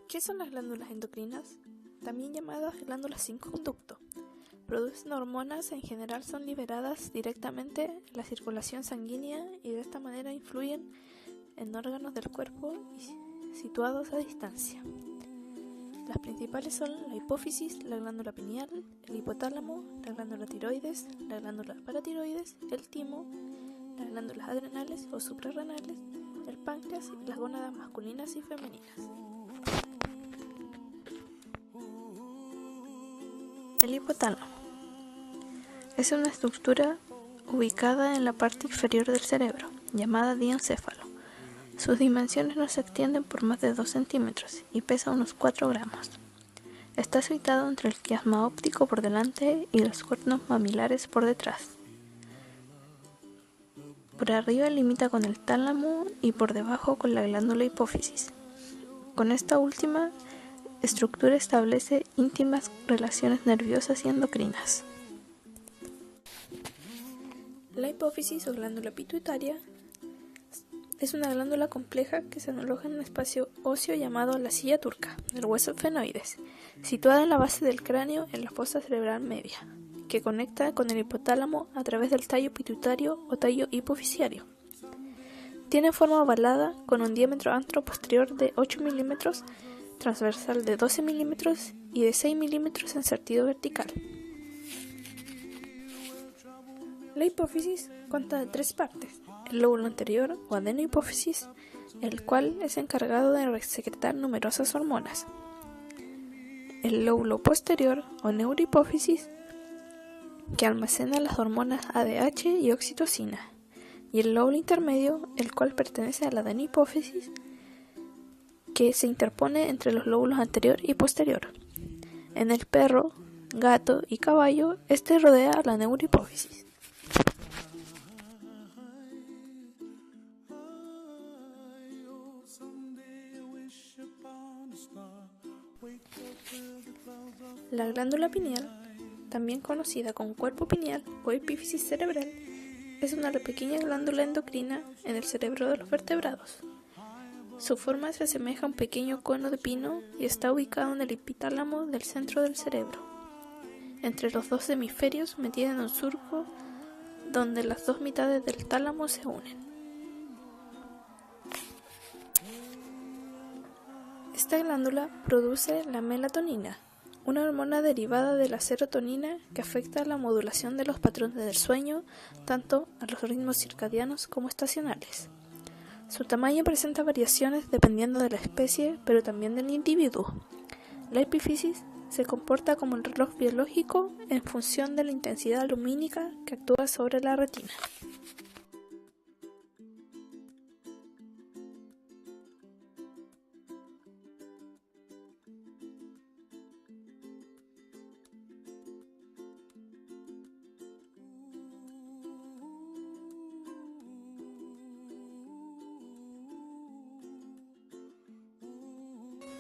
¿Qué son las glándulas endocrinas? También llamadas glándulas sin conducto. Producen hormonas, en general son liberadas directamente en la circulación sanguínea y de esta manera influyen en órganos del cuerpo situados a distancia. Las principales son la hipófisis, la glándula pineal, el hipotálamo, la glándula tiroides, la glándula paratiroides, el timo, las glándulas adrenales o suprarrenales, el páncreas y las gónadas masculinas y femeninas. El hipotálamo es una estructura ubicada en la parte inferior del cerebro, llamada diencéfalo. Sus dimensiones no se extienden por más de 2 centímetros y pesa unos 4 gramos. Está situado entre el quiasma óptico por delante y los cuernos mamilares por detrás. Por arriba limita con el tálamo y por debajo con la glándula hipófisis. Con esta última estructura establece íntimas relaciones nerviosas y endocrinas. La hipófisis o glándula pituitaria es una glándula compleja que se aloja en un espacio óseo llamado la silla turca, el hueso fenoides, situada en la base del cráneo en la fosa cerebral media, que conecta con el hipotálamo a través del tallo pituitario o tallo hipofisiario. Tiene forma ovalada con un diámetro antero-posterior de 8 milímetros, transversal de 12 milímetros y de 6 milímetros en sentido vertical. La hipófisis consta de 3 partes: el lóbulo anterior o adenohipófisis, el cual es encargado de secretar numerosas hormonas; el lóbulo posterior o neurohipófisis, que almacena las hormonas ADH y oxitocina; y el lóbulo intermedio, el cual pertenece a la adenohipófisis, que se interpone entre los lóbulos anterior y posterior. En el perro, gato y caballo, este rodea a la neurohipófisis. La glándula pineal, también conocida como cuerpo pineal o epífisis cerebral, es una pequeña glándula endocrina en el cerebro de los vertebrados. Su forma se asemeja a un pequeño cono de pino y está ubicado en el hipotálamo del centro del cerebro, entre los 2 hemisferios, metida en un surco donde las 2 mitades del tálamo se unen. Esta glándula produce la melatonina, una hormona derivada de la serotonina que afecta a la modulación de los patrones del sueño, tanto a los ritmos circadianos como estacionales. Su tamaño presenta variaciones dependiendo de la especie, pero también del individuo. La epífisis se comporta como el reloj biológico en función de la intensidad lumínica que actúa sobre la retina.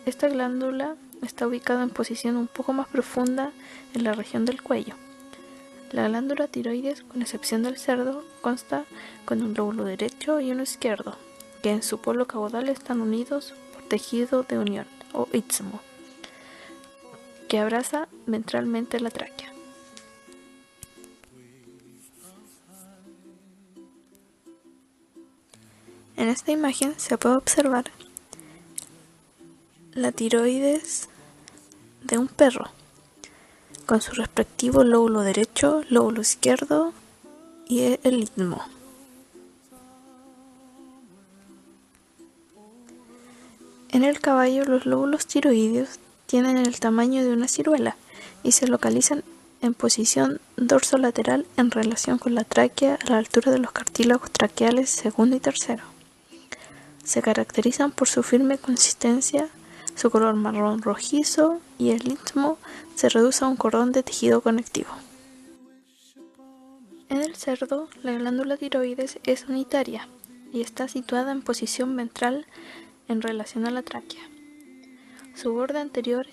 Esta glándula está ubicada en posición un poco más profunda en la región del cuello. La glándula tiroides, con excepción del cerdo, consta con un lóbulo derecho y uno izquierdo, que en su polo caudal están unidos por tejido de unión o istmo, que abraza ventralmente la tráquea. En esta imagen se puede observar la tiroides de un perro, con su respectivo lóbulo derecho, lóbulo izquierdo y el istmo. En el caballo, los lóbulos tiroideos tienen el tamaño de una ciruela y se localizan en posición dorsolateral en relación con la tráquea a la altura de los cartílagos traqueales segundo y tercero. Se caracterizan por su firme consistencia, su color marrón rojizo, y el istmo se reduce a un cordón de tejido conectivo. En el cerdo, la glándula tiroides es unitaria y está situada en posición ventral en relación a la tráquea. Su borde anterior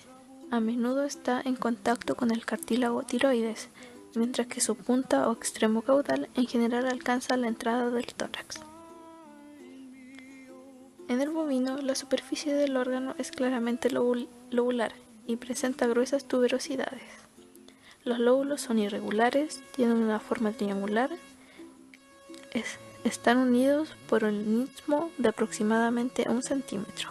a menudo está en contacto con el cartílago tiroides, mientras que su punta o extremo caudal en general alcanza la entrada del tórax. En el bovino, la superficie del órgano es claramente lobular y presenta gruesas tuberosidades. Los lóbulos son irregulares, tienen una forma triangular, están unidos por un istmo de aproximadamente 1 centímetro.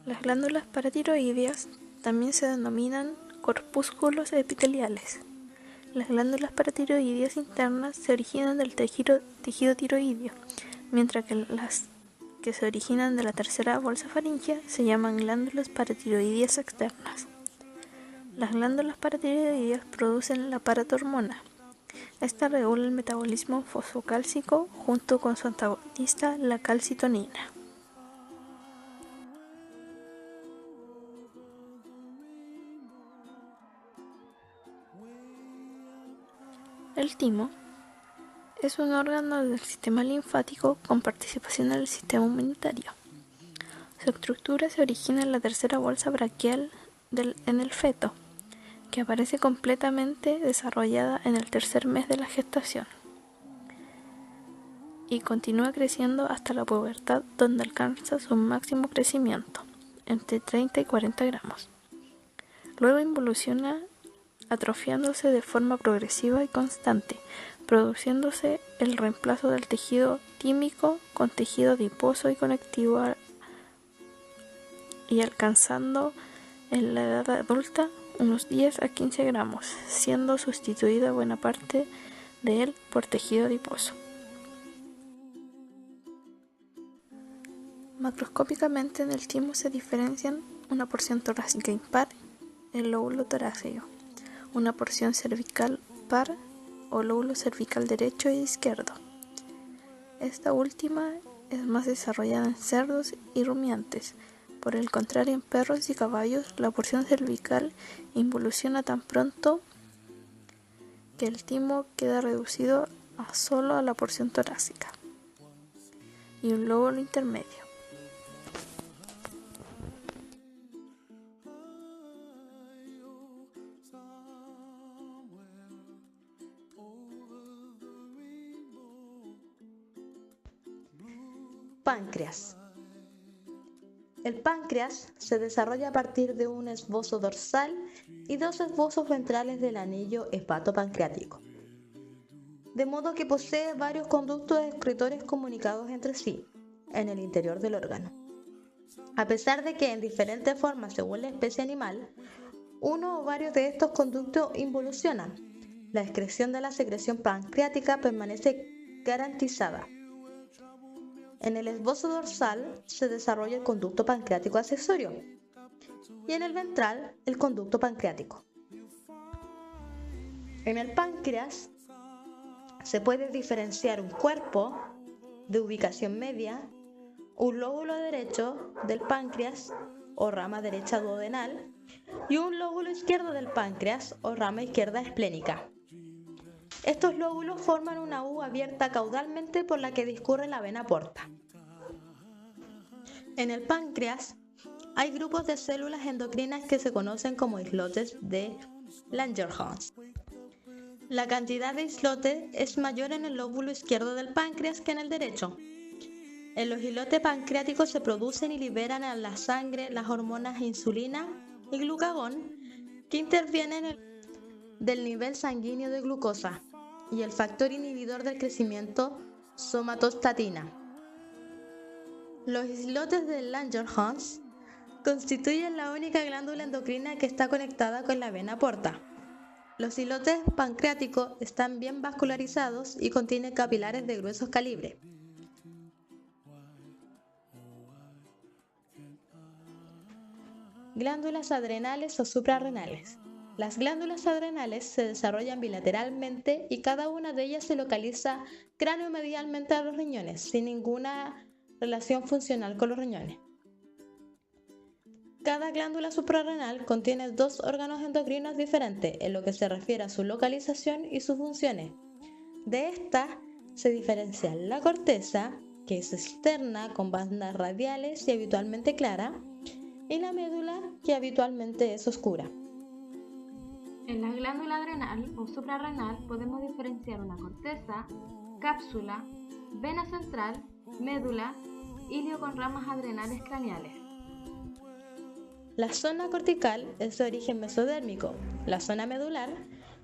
Las glándulas paratiroideas también se denominan corpúsculos epiteliales. Las glándulas paratiroideas internas se originan del tejido tiroideo, mientras que las que se originan de la tercera bolsa faríngea se llaman glándulas paratiroideas externas. Las glándulas paratiroideas producen la paratormona. Esta regula el metabolismo fosfocálcico junto con su antagonista, la calcitonina. El timo es un órgano del sistema linfático con participación en el sistema inmunitario. Su estructura se origina en la tercera bolsa braquial en el feto, que aparece completamente desarrollada en el tercer mes de la gestación y continúa creciendo hasta la pubertad, donde alcanza su máximo crecimiento, entre 30 y 40 gramos. Luego involuciona atrofiándose de forma progresiva y constante, produciéndose el reemplazo del tejido tímico con tejido adiposo y conectivo y alcanzando en la edad adulta unos 10 a 15 gramos, siendo sustituida buena parte de él por tejido adiposo. Macroscópicamente en el timo se diferencian una porción torácica impar, el lóbulo torácico, una porción cervical par o lóbulo cervical derecho e izquierdo. Esta última es más desarrollada en cerdos y rumiantes. Por el contrario, en perros y caballos, la porción cervical involuciona tan pronto que el timo queda reducido solo a la porción torácica y un lóbulo intermedio. Páncreas. El páncreas se desarrolla a partir de un esbozo dorsal y 2 esbozos ventrales del anillo hepatopancreático, de modo que posee varios conductos excretores comunicados entre sí en el interior del órgano. A pesar de que en diferentes formas según la especie animal, uno o varios de estos conductos involucionan, la excreción de la secreción pancreática permanece garantizada. En el esbozo dorsal se desarrolla el conducto pancreático accesorio y en el ventral el conducto pancreático. En el páncreas se puede diferenciar un cuerpo de ubicación media, un lóbulo derecho del páncreas o rama derecha duodenal y un lóbulo izquierdo del páncreas o rama izquierda esplénica. Estos lóbulos forman una U abierta caudalmente por la que discurre la vena porta. En el páncreas hay grupos de células endocrinas que se conocen como islotes de Langerhans. La cantidad de islotes es mayor en el lóbulo izquierdo del páncreas que en el derecho. En los islotes pancreáticos se producen y liberan a la sangre las hormonas insulina y glucagón que intervienen del nivel sanguíneo de glucosa y el factor inhibidor del crecimiento somatostatina. Los islotes de Langerhans constituyen la única glándula endocrina que está conectada con la vena porta. Los islotes pancreáticos están bien vascularizados y contienen capilares de gruesos calibre. Glándulas adrenales o suprarrenales. Las glándulas adrenales se desarrollan bilateralmente y cada una de ellas se localiza cráneo-medialmente a los riñones, sin ninguna relación funcional con los riñones. Cada glándula suprarrenal contiene 2 órganos endocrinos diferentes en lo que se refiere a su localización y sus funciones. De estas se diferencian la corteza, que es externa con bandas radiales y habitualmente clara, y la médula, que habitualmente es oscura. En la glándula adrenal o suprarrenal podemos diferenciar una corteza, cápsula, vena central, médula, hilio con ramas adrenales craneales. La zona cortical es de origen mesodérmico. La zona medular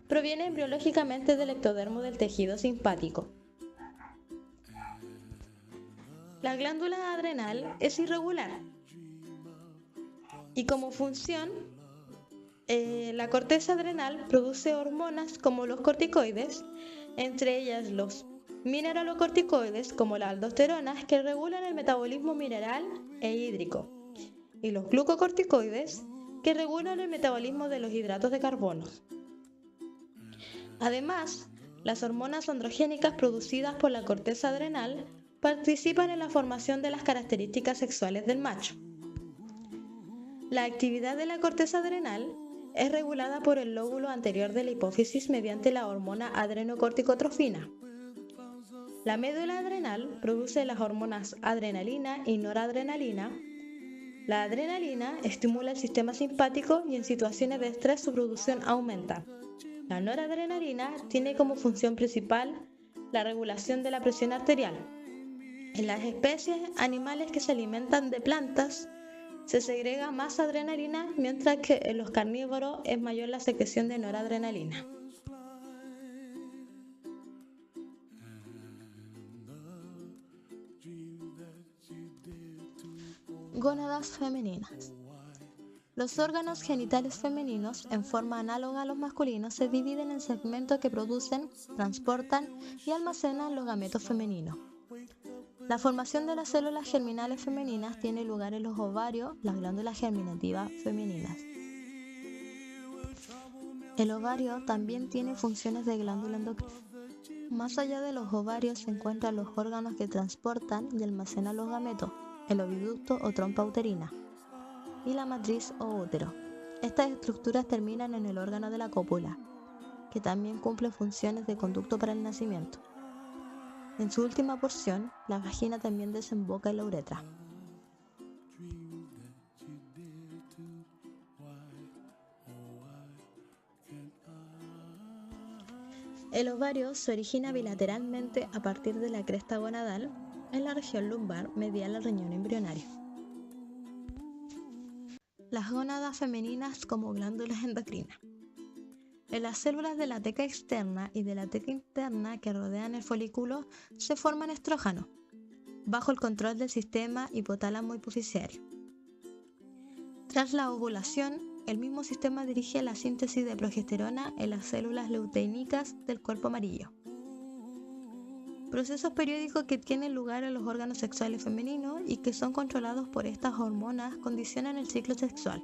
proviene embriológicamente del ectodermo del tejido simpático. La glándula adrenal es irregular y como función, la corteza adrenal produce hormonas como los corticoides, entre ellas los mineralocorticoides como la aldosterona que regulan el metabolismo mineral e hídrico, y los glucocorticoides que regulan el metabolismo de los hidratos de carbono. Además, las hormonas androgénicas producidas por la corteza adrenal participan en la formación de las características sexuales del macho. La actividad de la corteza adrenal es regulada por el lóbulo anterior de la hipófisis mediante la hormona adrenocorticotrofina. La médula adrenal produce las hormonas adrenalina y noradrenalina. La adrenalina estimula el sistema simpático y en situaciones de estrés su producción aumenta. La noradrenalina tiene como función principal la regulación de la presión arterial. En las especies animales que se alimentan de plantas, se segrega más adrenalina, mientras que en los carnívoros es mayor la secreción de noradrenalina. Gónadas femeninas. Los órganos genitales femeninos, en forma análoga a los masculinos, se dividen en segmentos que producen, transportan y almacenan los gametos femeninos. La formación de las células germinales femeninas tiene lugar en los ovarios, las glándulas germinativas femeninas. El ovario también tiene funciones de glándula endocrina. Más allá de los ovarios se encuentran los órganos que transportan y almacenan los gametos, el oviducto o trompa uterina, y la matriz o útero. Estas estructuras terminan en el órgano de la cópula, que también cumple funciones de conducto para el nacimiento. En su última porción, la vagina también desemboca en la uretra. El ovario se origina bilateralmente a partir de la cresta gonadal en la región lumbar medial al riñón embrionario. Las gónadas femeninas como glándulas endocrinas. En las células de la teca externa y de la teca interna que rodean el folículo se forman estrógenos, bajo el control del sistema hipotálamo hipofisiario. Tras la ovulación, el mismo sistema dirige la síntesis de progesterona en las células luteinicas del cuerpo amarillo. Procesos periódicos que tienen lugar en los órganos sexuales femeninos y que son controlados por estas hormonas condicionan el ciclo sexual.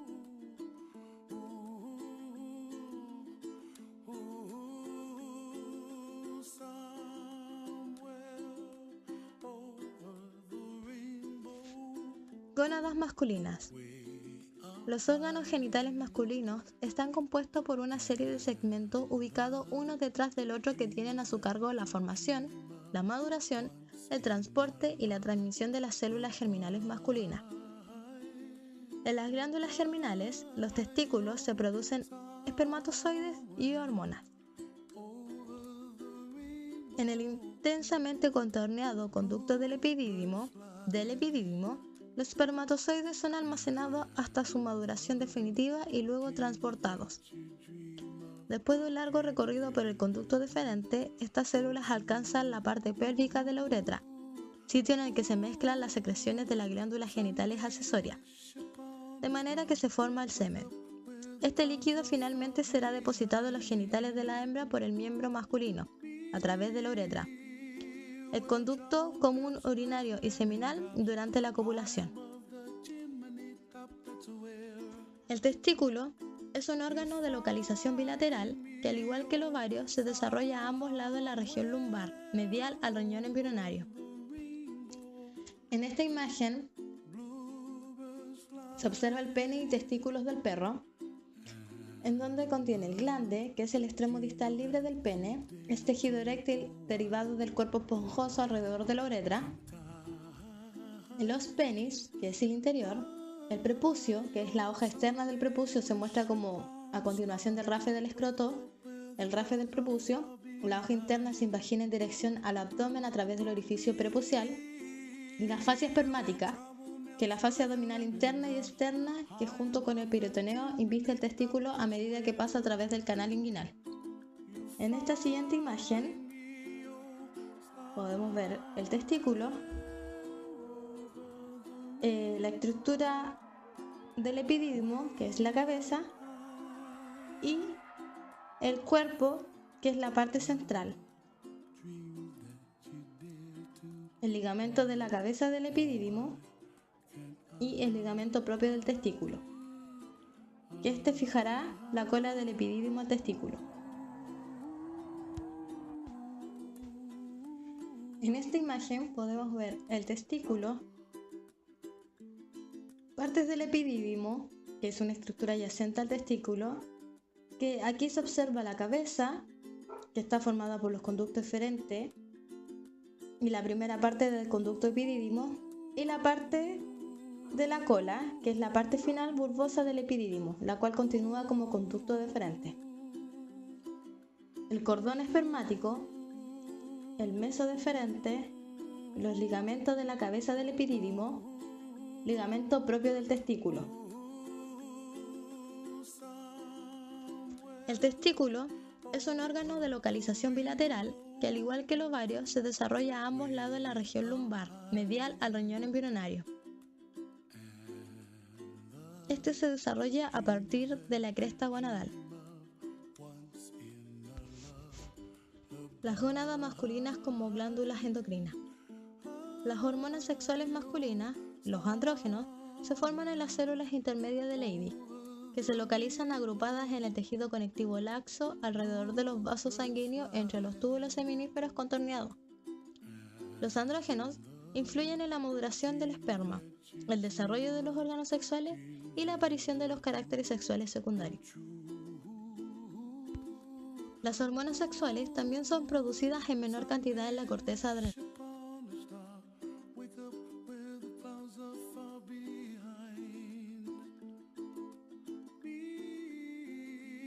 Gónadas masculinas. Los órganos genitales masculinos están compuestos por una serie de segmentos ubicados uno detrás del otro que tienen a su cargo la formación, la maduración, el transporte y la transmisión de las células germinales masculinas. En las glándulas germinales, los testículos se producen espermatozoides y hormonas. En el intensamente contorneado conducto del epidídimo, los espermatozoides son almacenados hasta su maduración definitiva y luego transportados. Después de un largo recorrido por el conducto deferente, estas células alcanzan la parte pélvica de la uretra, sitio en el que se mezclan las secreciones de las glándulas genitales accesorias, de manera que se forma el semen. Este líquido finalmente será depositado en los genitales de la hembra por el miembro masculino, a través de la uretra, el conducto común urinario y seminal durante la copulación. El testículo es un órgano de localización bilateral que, al igual que el ovario, se desarrolla a ambos lados de la región lumbar, medial al riñón embrionario. En esta imagen se observa el pene y testículos del perro, en donde contiene el glande, que es el extremo distal libre del pene, el tejido eréctil derivado del cuerpo esponjoso alrededor de la uretra, el os penis, que es el interior, el prepucio, que es la hoja externa del prepucio, se muestra como A continuación del rafe del escroto, el rafe del prepucio, la hoja interna sin vagina en dirección al abdomen a través del orificio prepucial, y la fascia espermática, que es la fascia abdominal interna y externa que junto con el peritoneo inviste el testículo a medida que pasa a través del canal inguinal. En esta siguiente imagen podemos ver el testículo, la estructura del epidídimo, que es la cabeza, y el cuerpo, que es la parte central. El ligamento de la cabeza del epidídimo y el ligamento propio del testículo, que este fijará la cola del epidídimo al testículo. En esta imagen podemos ver el testículo, partes del epidídimo, que es una estructura adyacente al testículo, que aquí se observa la cabeza, que está formada por los conductos eferentes, y la primera parte del conducto epidídimo, y la parte de la cola, que es la parte final bulbosa del epidídimo, la cual continúa como conducto deferente. El cordón espermático, el mesodeferente, los ligamentos de la cabeza del epidídimo, ligamento propio del testículo. El testículo es un órgano de localización bilateral que, al igual que el ovario, se desarrolla a ambos lados de la región lumbar, medial al riñón embrionario. Este se desarrolla a partir de la cresta gonadal. Las gónadas masculinas como glándulas endocrinas. Las hormonas sexuales masculinas, los andrógenos, se forman en las células intermedias de Leydig, que se localizan agrupadas en el tejido conectivo laxo alrededor de los vasos sanguíneos entre los túbulos seminíferos contorneados. Los andrógenos influyen en la maduración del esperma, el desarrollo de los órganos sexuales y la aparición de los caracteres sexuales secundarios. Las hormonas sexuales también son producidas en menor cantidad en la corteza adrenal.